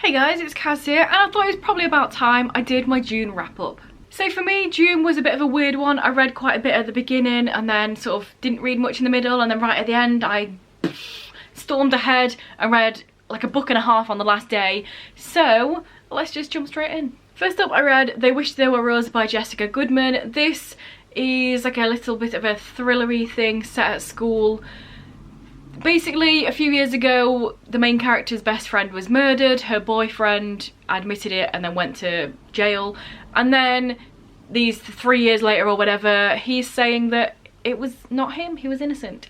Hey guys, it's Kaz here, and I thought it was probably about time I did my June wrap up. So for me, June was a bit of a weird one. I read quite a bit at the beginning and then sort of didn't read much in the middle, and then right at the end I stormed ahead and read like a book and a half on the last day. So let's just jump straight in. First up, I read They Wish There Were Us by Jessica Goodman. This is like a little bit of a thrillery thing set at school. Basically, a few years ago, the main character's best friend was murdered. Her boyfriend admitted it and then went to jail. And then these 3 years later or whatever, he's saying that it was not him, he was innocent.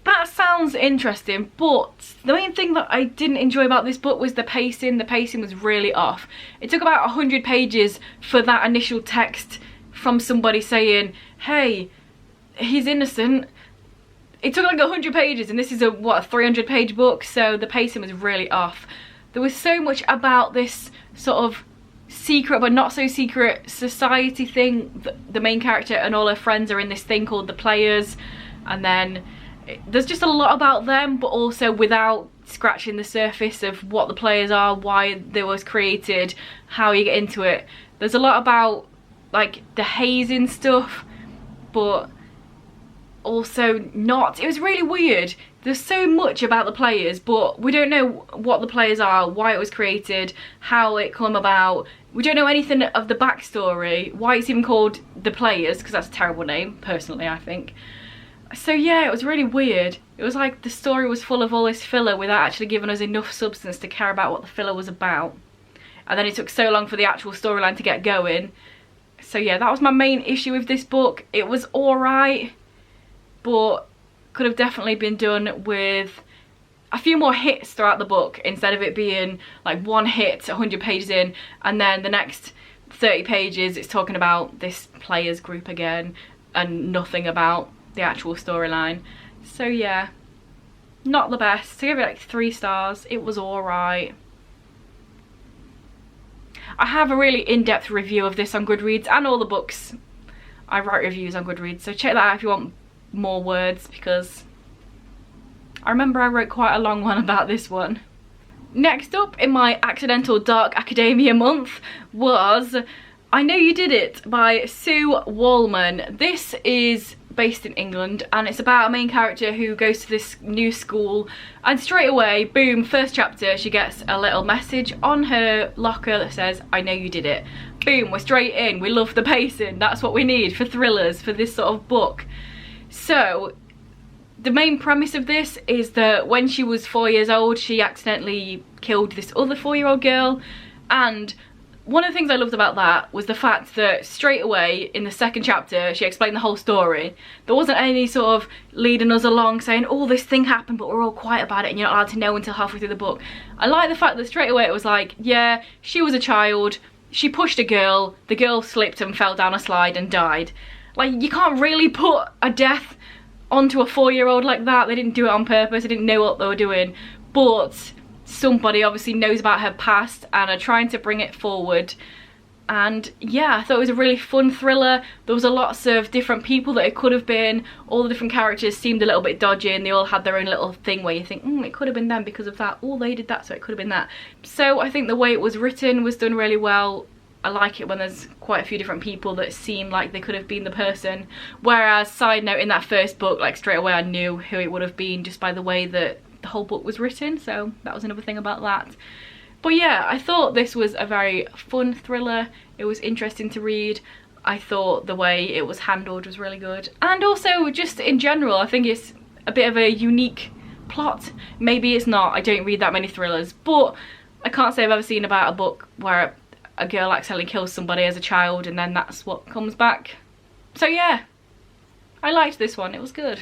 That sounds interesting, but the main thing that I didn't enjoy about this book was the pacing. The pacing was really off. It took about 100 pages for that initial text from somebody saying, hey, he's innocent. It took like 100 pages, and this is a 300 page book, so the pacing was really off. There was so much about this sort of secret but not so secret society thing. The main character and all her friends are in this thing called the Players, and then there's just a lot about them, but also without scratching the surface of what the Players are, why they was created, how you get into it. There's a lot about like the hazing stuff, but also not. It was really weird. There's so much about the Players, but we don't know what the Players are, why it was created, how it come about. We don't know anything of the backstory, why it's even called the Players, because that's a terrible name, personally, I think. So yeah, it was really weird. It was like the story was full of all this filler without actually giving us enough substance to care about what the filler was about. And then it took so long for the actual storyline to get going. So yeah, that was my main issue with this book. It was alright, but could have definitely been done with a few more hits throughout the book, instead of it being like one hit 100 pages in and then the next 30 pages it's talking about this Players group again and nothing about the actual storyline. So yeah, not the best. To give it like 3 stars, it was alright. I have a really in-depth review of this on Goodreads and all the books. I write reviews on Goodreads, so check that out if you want more words, because I remember I wrote quite a long one about this one. Next up in my accidental dark academia month was I Know You Did It by Sue Wallman. This is based in England and it's about a main character who goes to this new school, and straight away, boom, first chapter, she gets a little message on her locker that says, I know you did it. Boom, we're straight in. We love the pacing. That's what we need for thrillers, for this sort of book. So the main premise of this is that when she was 4 years old, she accidentally killed this other 4-year-old girl, and one of the things I loved about that was the fact that straight away in the second chapter she explained the whole story. There wasn't any sort of leading us along saying, oh, this thing happened but we're all quiet about it and you're not allowed to know until halfway through the book. I like the fact that straight away it was like, yeah, she was a child, she pushed a girl, the girl slipped and fell down a slide and died. Like, you can't really put a death onto a 4-year-old like that. They didn't do it on purpose, they didn't know what they were doing, but somebody obviously knows about her past and are trying to bring it forward. And yeah, I thought it was a really fun thriller. There was a lots of different people that it could have been. All the different characters seemed a little bit dodgy and they all had their own little thing where you think, it could have been them because of that. Oh, they did that, so it could have been that. So I think the way it was written was done really well. I like it when there's quite a few different people that seem like they could have been the person. Whereas, side note, in that first book, like straight away I knew who it would have been just by the way that the whole book was written, so that was another thing about that. But yeah, I thought this was a very fun thriller. It was interesting to read. I thought the way it was handled was really good. And also, just in general, I think it's a bit of a unique plot. Maybe it's not, I don't read that many thrillers, but I can't say I've ever seen about a book where a girl accidentally kills somebody as a child and then that's what comes back. So yeah, I liked this one, it was good.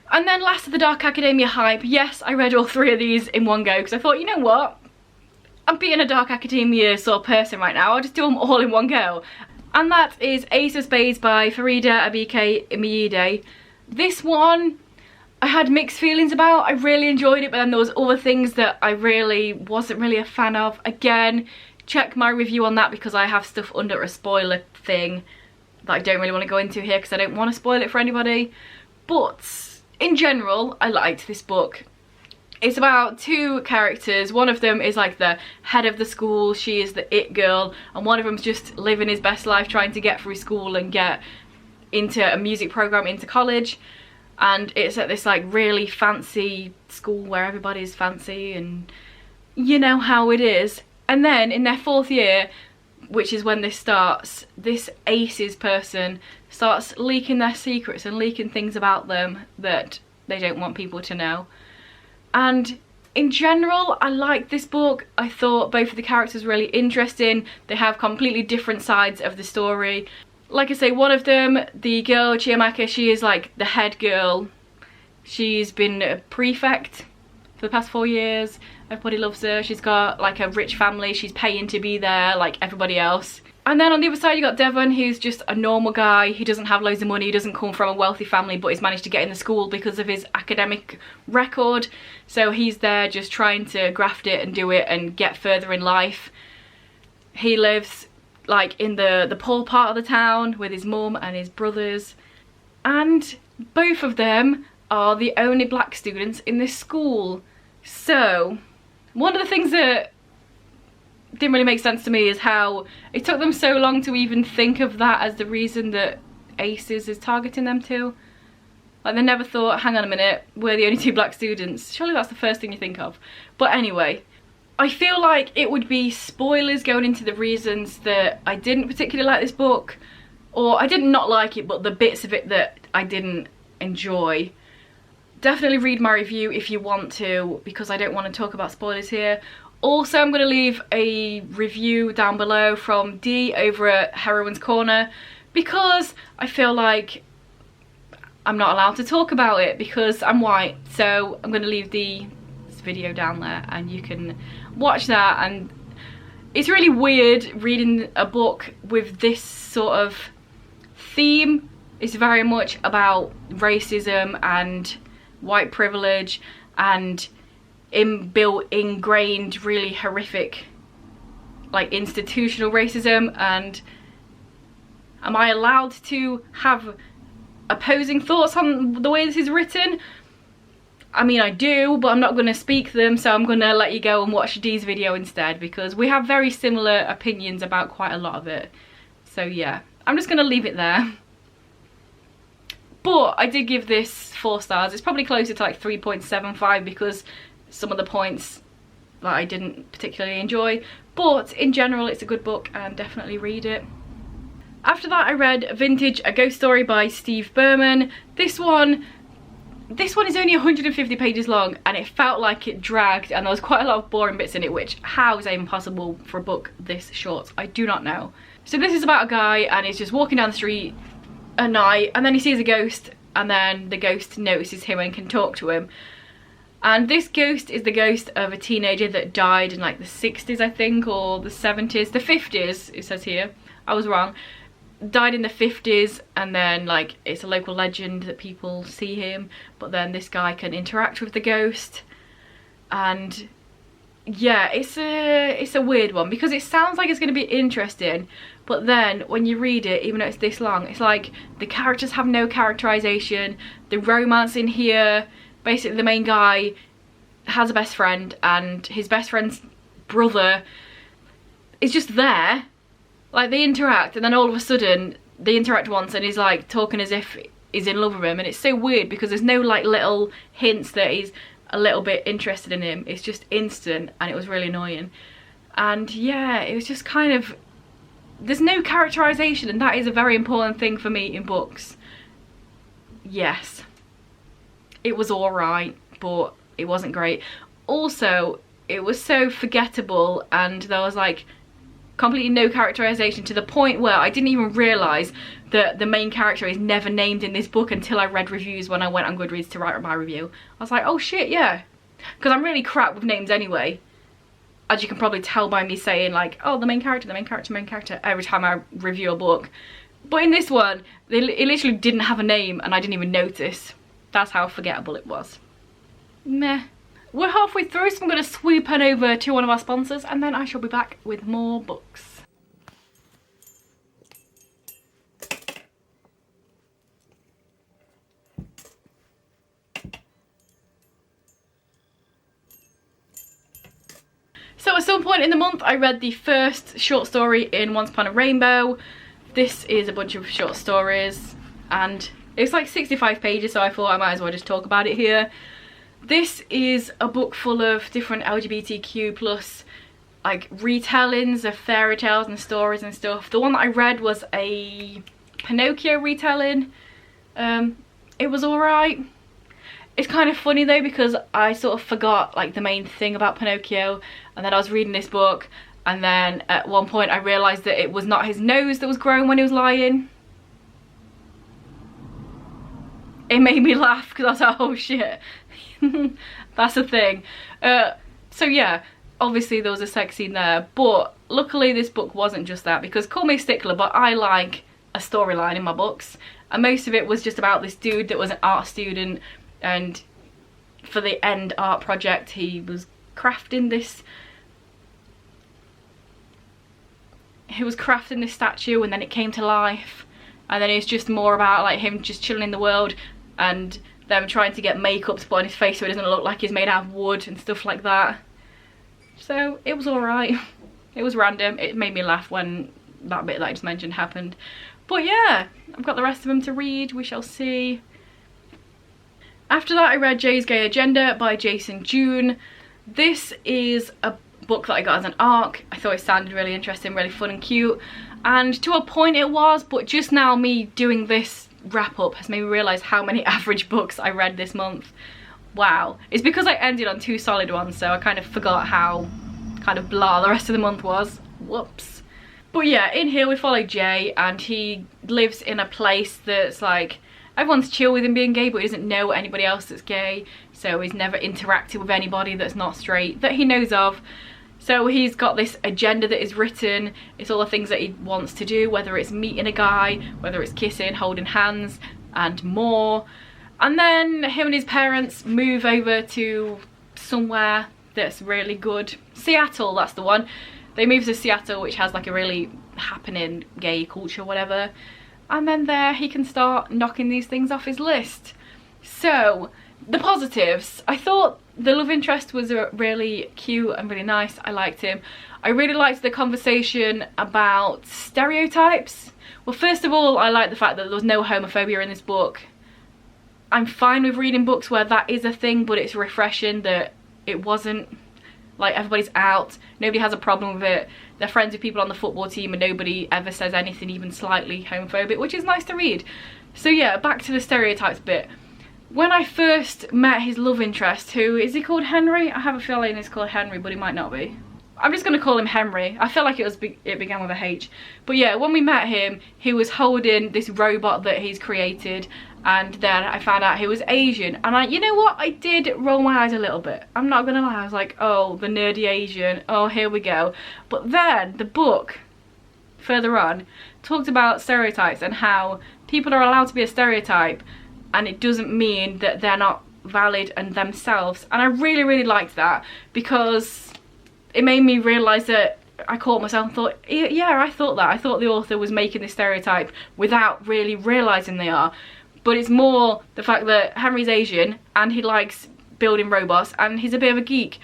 And then last of the Dark Academia hype, yes, I read all 3 of these in one go because I thought, you know what, I'm being a Dark Academia sort of person right now, I'll just do them all in one go. And that is Ace of Spades by Farida Abike Imiyide. This one I had mixed feelings about. I really enjoyed it, but then there was other things that I really wasn't really a fan of. Again, check my review on that because I have stuff under a spoiler thing that I don't really want to go into here because I don't want to spoil it for anybody. But in general, I liked this book. It's about two characters. One of them is like the head of the school, she is the it girl, and one of them's just living his best life trying to get through school and get into a music program into college. And it's at this like really fancy school where everybody's fancy and you know how it is. And then in their 4th year, which is when this starts, this Asus person starts leaking their secrets and leaking things about them that they don't want people to know. And in general, I liked this book. I thought both of the characters were really interesting. They have completely different sides of the story. Like I say, one of them, the girl Chiamaka, she is like the head girl. She's been a prefect for the past 4 years. Everybody loves her. She's got like a rich family. She's paying to be there like everybody else. And then on the other side you got Devon, who's just a normal guy. He doesn't have loads of money, he doesn't come from a wealthy family, but he's managed to get in the school because of his academic record. So he's there just trying to graft it and do it and get further in life. He lives like in the poor part of the town with his mum and his brothers. And both of them are the only black students in this school. So one of the things that didn't really make sense to me is how it took them so long to even think of that as the reason that Asus is targeting them too. Like they never thought, hang on a minute, we're the only 2 black students. Surely that's the first thing you think of. But anyway, I feel like it would be spoilers going into the reasons that I didn't particularly like this book, or I did not like it, but the bits of it that I didn't enjoy. Definitely read my review if you want to, because I don't want to talk about spoilers here. Also, I'm going to leave a review down below from Dee over at Heroine's Corner, because I feel like I'm not allowed to talk about it because I'm white. So I'm going to leave the video down there and you can watch that. And it's really weird reading a book with this sort of theme. It's very much about racism and white privilege and ingrained really horrific like institutional racism. And am I allowed to have opposing thoughts on the way this is written? I mean, I do, but I'm not going to speak them, so I'm going to let you go and watch Dee's video instead, because we have very similar opinions about quite a lot of it. So yeah, I'm just going to leave it there. But I did give this 4 stars. It's probably closer to like 3.75 because some of the points that I didn't particularly enjoy. But in general, it's a good book and definitely read it. After that, I read Vintage, A Ghost Story by Steve Berman. This one is only 150 pages long and it felt like it dragged, and there was quite a lot of boring bits in it, which, how is that even possible for a book this short? I do not know. So this is about a guy and he's just walking down the street at night, and then he sees a ghost, and then the ghost notices him and can talk to him. And this ghost is the ghost of a teenager that died in like the 60s, I think, or the 70s, the 50s, it says here. I was wrong. Died in the 50s, and then like it's a local legend that people see him, but then this guy can interact with the ghost. And yeah, it's a weird one because it sounds like it's going to be interesting, but then when you read it, even though it's this long, it's like the characters have no characterization. The romance in here, basically the main guy has a best friend and his best friend's brother is just there. Like they interact and then all of a sudden they interact once and he's like talking as if he's in love with him, and it's so weird because there's no like little hints that he's a little bit interested in him. It's just instant, and it was really annoying. And yeah, it was just kind of, there's no characterization, and that is a very important thing for me in books. Yes, it was alright, but it wasn't great. Also, it was so forgettable, and there was like completely no characterization, to the point where I didn't even realise that the main character is never named in this book until I read reviews when I went on Goodreads to write my review. I was like, oh shit, yeah. Because I'm really crap with names anyway. As you can probably tell by me saying like, oh, the main character, the main character, main character, every time I review a book. But in this one, it literally didn't have a name and I didn't even notice. That's how forgettable it was. Meh. We're halfway through, so I'm going to swoop on over to one of our sponsors and then I shall be back with more books. some point in the month I read the first short story in Once Upon a Rainbow. This is a bunch of short stories and it's like 65 pages, so I thought I might as well just talk about it here. This is a book full of different LGBTQ plus like retellings of fairy tales and stories and stuff. The one that I read was a Pinocchio retelling. It was alright. It's kind of funny though because I sort of forgot like the main thing about Pinocchio, and then I was reading this book and then at one point I realised that it was not his nose that was growing when he was lying. It made me laugh because I was like, oh shit, that's a thing. So yeah, obviously there was a sex scene there, but luckily this book wasn't just that, because call me a stickler, but I like a storyline in my books, and most of it was just about this dude that was an art student, and for the end art project he was crafting this statue, and then it came to life, and then it's just more about like him just chilling in the world and them trying to get makeup to put on his face so it doesn't look like he's made out of wood and stuff like that. So it was alright. It was random. It made me laugh when that bit that I just mentioned happened. But yeah, I've got the rest of them to read. We shall see. After that I read Jay's Gay Agenda by Jason June. This is a book that I got as an ARC. I thought it sounded really interesting, really fun and cute, and to a point it was, but just now me doing this wrap up has made me realise how many average books I read this month. Wow. It's because I ended on 2 solid ones, so I kind of forgot how kind of blah the rest of the month was. Whoops. But yeah, in here we follow Jay, and he lives in a place that's like, everyone's chill with him being gay, but he doesn't know anybody else that's gay, so he's never interacted with anybody that's not straight that he knows of. So he's got this agenda that is written. It's all the things that he wants to do, whether it's meeting a guy, whether it's kissing, holding hands, and more. And then him and his parents move over to somewhere that's really good. Seattle, that's the one. They move to Seattle, which has like a really happening gay culture, whatever. And then there he can start knocking these things off his list. So, the positives. I thought the love interest was really cute and really nice. I liked him. I really liked the conversation about stereotypes. Well, first of all, I like the fact that there was no homophobia in this book. I'm fine with reading books where that is a thing, but it's refreshing that it wasn't. Like, everybody's out, nobody has a problem with it, they're friends with people on the football team and nobody ever says anything even slightly homophobic, which is nice to read. So yeah, back to the stereotypes bit. When I first met his love interest, who is he called Henry? I have a feeling it's called Henry, but he might not be. I'm just going to call him Henry. I feel like it began with a H. But yeah, when we met him, he was holding this robot that he's created, and then I found out he was Asian, and you know what? I did roll my eyes a little bit. I'm not gonna lie, I was like, oh, the nerdy Asian, oh, here we go. But then the book, further on, talked about stereotypes and how people are allowed to be a stereotype, and it doesn't mean that they're not valid and themselves. And I really, really liked that, because it made me realise that I caught myself and thought, yeah, I thought that. I thought the author was making this stereotype without really realising they are. But it's more the fact that Henry's Asian and he likes building robots and he's a bit of a geek.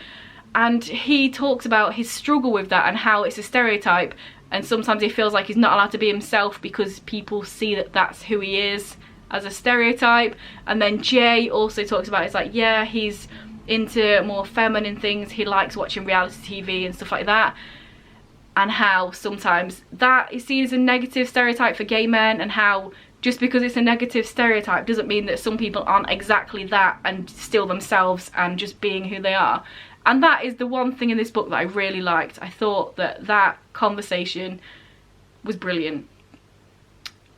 And he talks about his struggle with that and how it's a stereotype, and sometimes he feels like he's not allowed to be himself because people see that that's who he is as a stereotype. And then Jay also talks about, it's like, yeah, he's into more feminine things, he likes watching reality TV and stuff like that, and how sometimes that is seen as a negative stereotype for gay men, and how just because it's a negative stereotype doesn't mean that some people aren't exactly that and still themselves and just being who they are. And that is the one thing in this book that I really liked. I thought that that conversation was brilliant.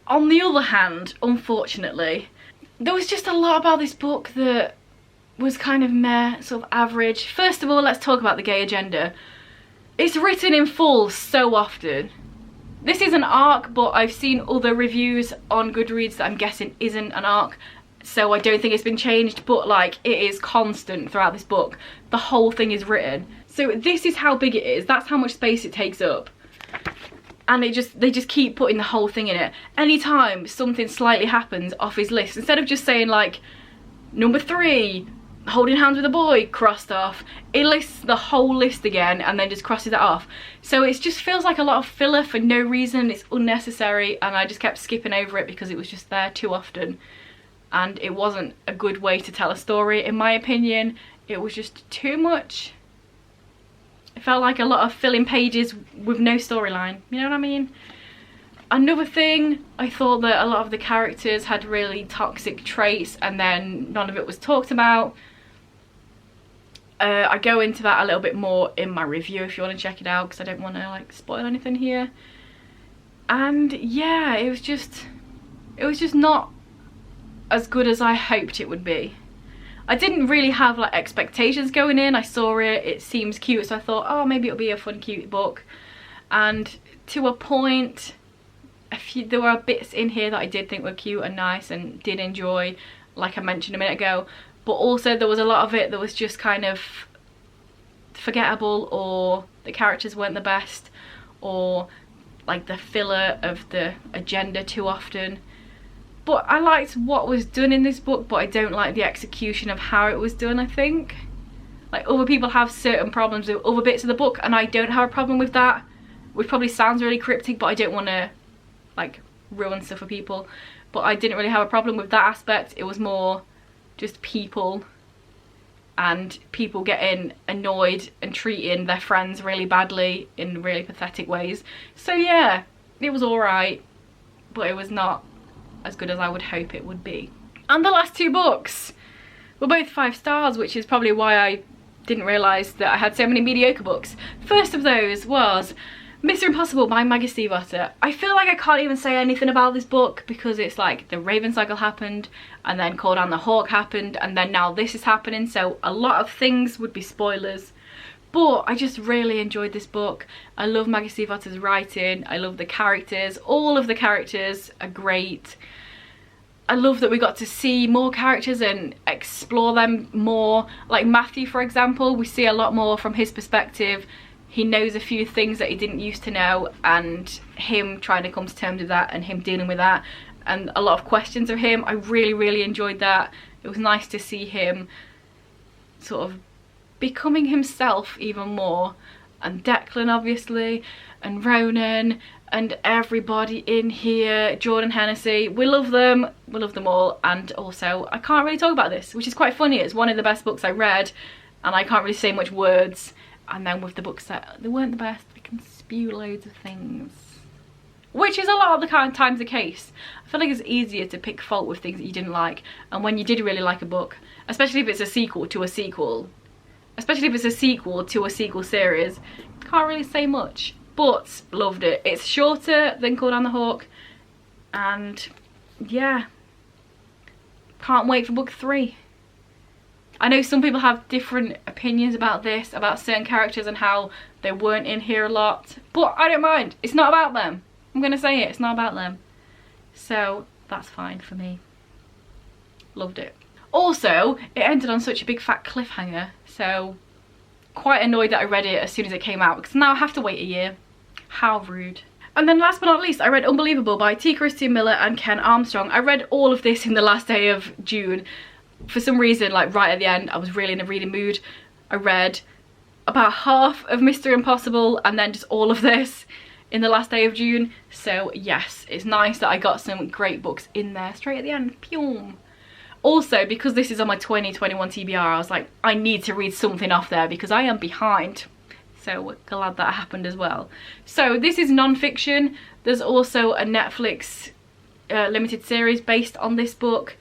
On the other hand, unfortunately, there was just a lot about this book that was kind of meh, sort of average. First of all, let's talk about the gay agenda. It's written in full so often. This is an ARC, but I've seen other reviews on Goodreads that I'm guessing isn't an ARC, so I don't think it's been changed, but like, it is constant throughout this book. The whole thing is written. So this is how big it is, that's how much space it takes up. And they just keep putting the whole thing in it. Anytime something slightly happens off his list, instead of just saying like, number 3, holding hands with a boy, crossed off. It lists the whole list again and then just crosses it off. So it just feels like a lot of filler for no reason. It's unnecessary, and I just kept skipping over it because it was just there too often. And it wasn't a good way to tell a story, in my opinion. It was just too much. It felt like a lot of filling pages with no storyline, you know what I mean? Another thing, I thought that a lot of the characters had really toxic traits and then none of it was talked about. I go into that a little bit more in my review if you want to check it out, because I don't want to like spoil anything here. And yeah, it was just not as good as I hoped it would be. I didn't really have like expectations going in. I saw it seems cute, so I thought, oh, maybe it'll be a fun, cute book. And to a point, there were bits in here that I did think were cute and nice and did enjoy, like I mentioned a minute ago. But also there was a lot of it that was just kind of forgettable, or the characters weren't the best, or like the filler of the agenda too often. But I liked what was done in this book, but I don't like the execution of how it was done, I think. Like, other people have certain problems with other bits of the book, and I don't have a problem with that. Which probably sounds really cryptic, but I don't want to, like, ruin stuff for people. But I didn't really have a problem with that aspect. It was more just people, and people getting annoyed and treating their friends really badly in really pathetic ways. So yeah, it was alright, but it was not as good as I would hope it would be. And the last two books were both 5 stars, which is probably why I didn't realise that I had so many mediocre books. First of those was Mr. Impossible by Maggie Stiefvater. I feel like I can't even say anything about this book because it's like the Raven cycle happened, and then Call Down the Hawk happened, and then now this is happening, so a lot of things would be spoilers. But I just really enjoyed this book. I love Maggie Stiefvater's writing. I love the characters. All of the characters are great. I love that we got to see more characters and explore them more. Like Matthew, for example, we see a lot more from his perspective. He knows a few things that he didn't used to know, and him trying to come to terms with that and him dealing with that, and a lot of questions of him. I really enjoyed that. It was nice to see him sort of becoming himself even more. And Declan, obviously, and Ronan, and everybody in here, Jordan Hennessy, we love them all. And also, I can't really talk about this, which is quite funny. It's one of the best books I read, and I can't really say much words. And then with the books that they weren't the best, I can spew loads of things, which is a lot of the kind of times the case. I feel like it's easier to pick fault with things that you didn't like, and when you did really like a book, especially if it's a sequel to a sequel, especially if it's a sequel to a sequel series, can't really say much. But loved it. It's shorter than Call Down the Hawk, and yeah, can't wait for book 3. I know some people have different opinions about this, about certain characters and how they weren't in here a lot, but I don't mind. It's not about them. I'm gonna say it, it's not about them. So that's fine for me. Loved it. Also, it ended on such a big fat cliffhanger, so quite annoyed that I read it as soon as it came out, because now I have to wait a year. How rude. And then last but not least, I read Unbelievable by T. Christian Miller and Ken Armstrong. I read all of this in the last day of June. For some reason, like right at the end, I was really in a reading mood. I read about half of Mr. Impossible and then just all of this in the last day of June. So yes, it's nice that I got some great books in there straight at the end. Pew. Also, because this is on my 2021 TBR, I was like, I need to read something off there because I am behind. So glad that happened as well. So this is non-fiction. There's also a Netflix limited series based on this book.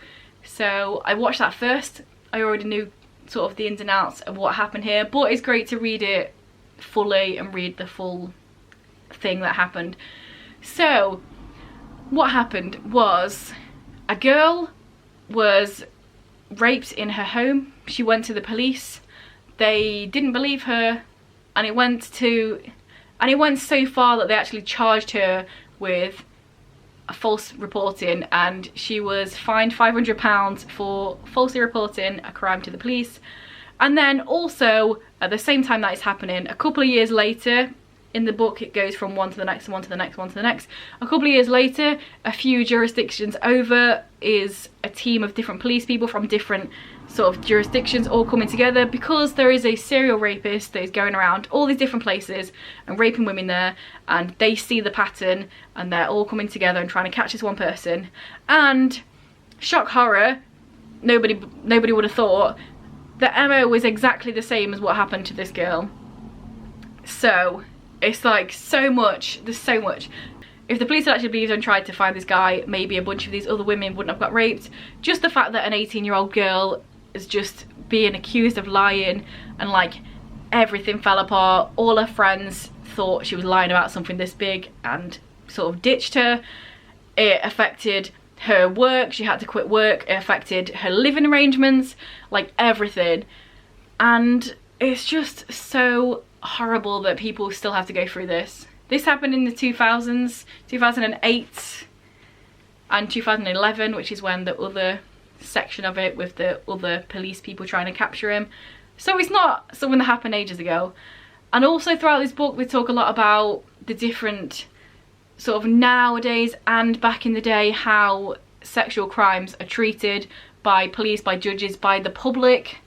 So I watched that first. I already knew sort of the ins and outs of what happened here, but it's great to read it fully and read the full thing that happened. So what happened was a girl was raped in her home. She went to the police. They didn't believe her, and it went so far that they actually charged her with a false reporting, and she was fined £500 for falsely reporting a crime to the police. And then also at the same time that is happening, a couple of years later, in the book it goes from one to the next, one to the next, one to the next. A couple of years later, a few jurisdictions over, is a team of different police people from different sort of jurisdictions all coming together, because there is a serial rapist that is going around all these different places and raping women there, and they see the pattern and they're all coming together and trying to catch this one person. And shock horror, nobody would have thought the MO was exactly the same as what happened to this girl. So it's like so much, there's so much. If the police had actually believed and tried to find this guy, maybe a bunch of these other women wouldn't have got raped. Just the fact that an 18-year-old girl is just being accused of lying, and like everything fell apart. All her friends thought she was lying about something this big and sort of ditched her. It affected her work, she had to quit work. It affected her living arrangements, like everything. And it's just so horrible that people still have to go through this. This happened in the 2000s, 2008 and 2011, which is when the other section of it with the other police people trying to capture him. So it's not something that happened ages ago. And also throughout this book we talk a lot about the different sort of nowadays and back in the day how sexual crimes are treated by police, by judges, by the public.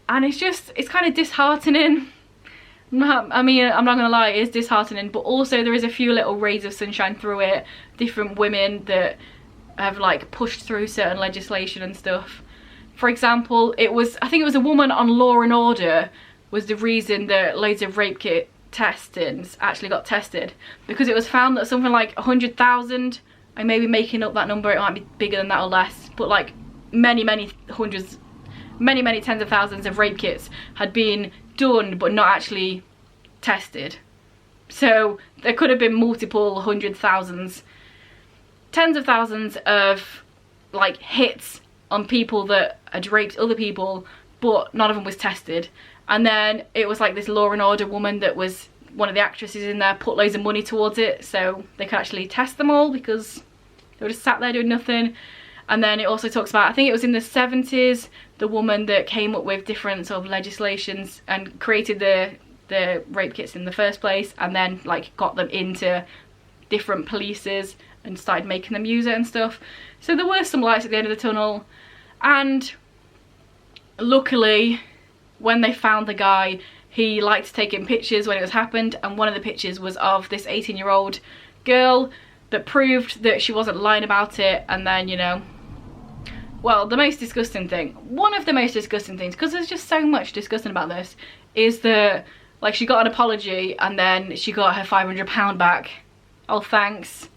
And it's kind of disheartening. I mean, I'm not gonna lie, it is disheartening, but also there is a few little rays of sunshine through it. Different women that have like pushed through certain legislation and stuff. For example, I think it was a woman on Law and Order was the reason that loads of rape kit testings actually got tested, because it was found that something like 100,000, I may be making up that number, it might be bigger than that or less, but like many tens of thousands of rape kits had been done but not actually tested. So there could have been multiple tens of thousands of like hits on people that had raped other people, but none of them was tested. And then it was like this Law and Order woman that was one of the actresses in there put loads of money towards it so they could actually test them all, because they were just sat there doing nothing. And then it also talks about, I think it was in the 70s, the woman that came up with different sort of legislations and created the rape kits in the first place, and then like got them into different polices and started making them use it and stuff. So there were some lights at the end of the tunnel. And luckily when they found the guy, he liked taking pictures when it was happened, and one of the pictures was of this 18-year-old girl that proved that she wasn't lying about it. And then, you know, well, one of the most disgusting things, because there's just so much disgusting about this, is that like she got an apology and then she got her £500 back. Oh, thanks.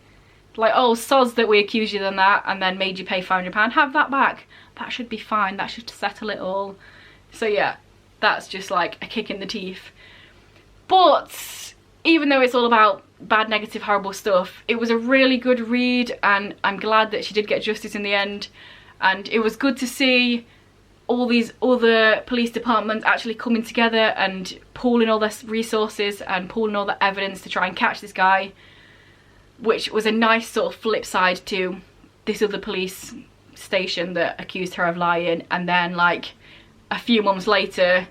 Like, oh, soz that we accused you of that and then made you pay £500. Have that back. That should be fine. That should settle it all. So yeah, that's just like a kick in the teeth. But even though it's all about bad, negative, horrible stuff, it was a really good read, and I'm glad that she did get justice in the end. And it was good to see all these other police departments actually coming together and pooling all their resources and pooling all the evidence to try and catch this guy, which was a nice sort of flip side to this other police station that accused her of lying. And then like a few months later,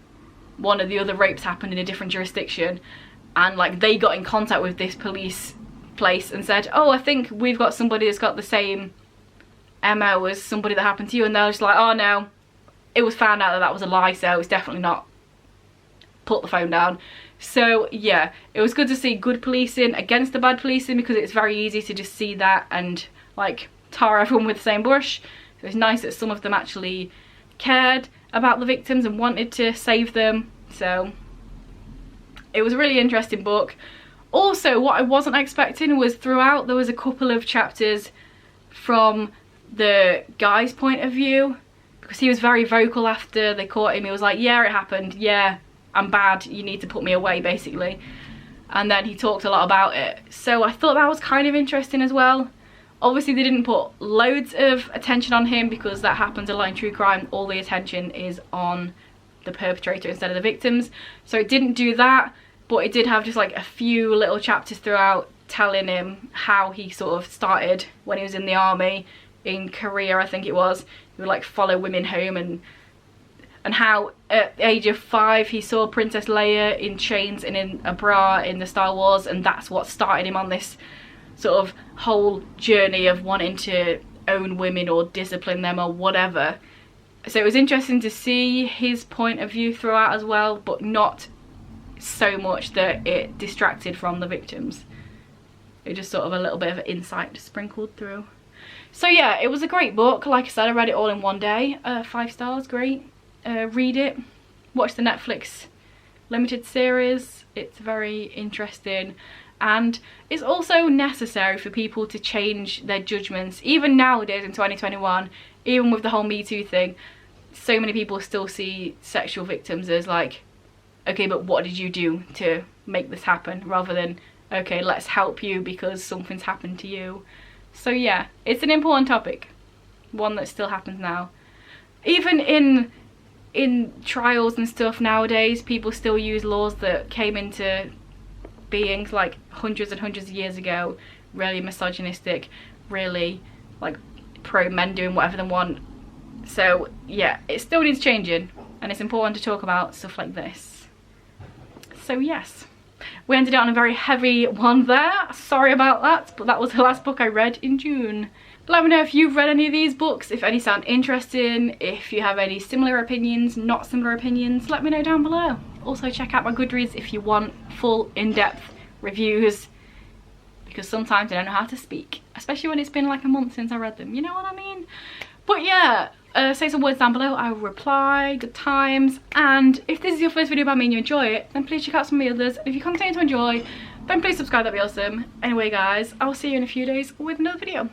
one of the other rapes happened in a different jurisdiction, and like they got in contact with this police place and said, oh, I think we've got somebody that's got the same MO as somebody that happened to you. And they're just like, oh no, it was found out that that was a lie, so it's definitely not. Put the phone down. So yeah, it was good to see good policing against the bad policing, because it's very easy to just see that and like tar everyone with the same brush. So it's nice that some of them actually cared about the victims and wanted to save them. So it was a really interesting book. Also, what I wasn't expecting was throughout there was a couple of chapters from the guy's point of view, because he was very vocal after they caught him. He was like, yeah, it happened, yeah, I'm bad, you need to put me away, basically. And then he talked a lot about it. So I thought that was kind of interesting as well. Obviously they didn't put loads of attention on him, because that happens a lot in true crime. All the attention is on the perpetrator instead of the victims. So it didn't do that, but it did have just like a few little chapters throughout telling him how he sort of started when he was in the army in Korea, I think it was. He would like follow women home, and how at the age of 5 he saw Princess Leia in chains and in a bra in the Star Wars, and that's what started him on this sort of whole journey of wanting to own women or discipline them or whatever. So it was interesting to see his point of view throughout as well, but not so much that it distracted from the victims. It just sort of a little bit of insight sprinkled through. So yeah, it was a great book. Like I said, I read it all in one day. 5 stars, great. Read it. Watch the Netflix limited series. It's very interesting. And it's also necessary for people to change their judgments. Even nowadays in 2021, even with the whole Me Too thing, so many people still see sexual victims as like, okay, but what did you do to make this happen? Rather than, okay, let's help you because something's happened to you. So yeah, it's an important topic. One that still happens now. Even in trials and stuff nowadays, people still use laws that came into being like hundreds and hundreds of years ago, really misogynistic, really like pro men doing whatever they want. So yeah, it still needs changing, and it's important to talk about stuff like this. So yes, we ended it on a very heavy one there. Sorry about that, but that was the last book I read in June. Let me know if you've read any of these books, if any sound interesting, if you have any similar opinions, not similar opinions, let me know down below. Also check out my Goodreads if you want full in-depth reviews, because sometimes I don't know how to speak, especially when it's been like a month since I read them, you know what I mean? But yeah, say some words down below, I will reply. Good times. And if this is your first video about me and you enjoy it, then please check out some of the others. And if you continue to enjoy, then please subscribe, that'd be awesome. Anyway guys, I'll see you in a few days with another video.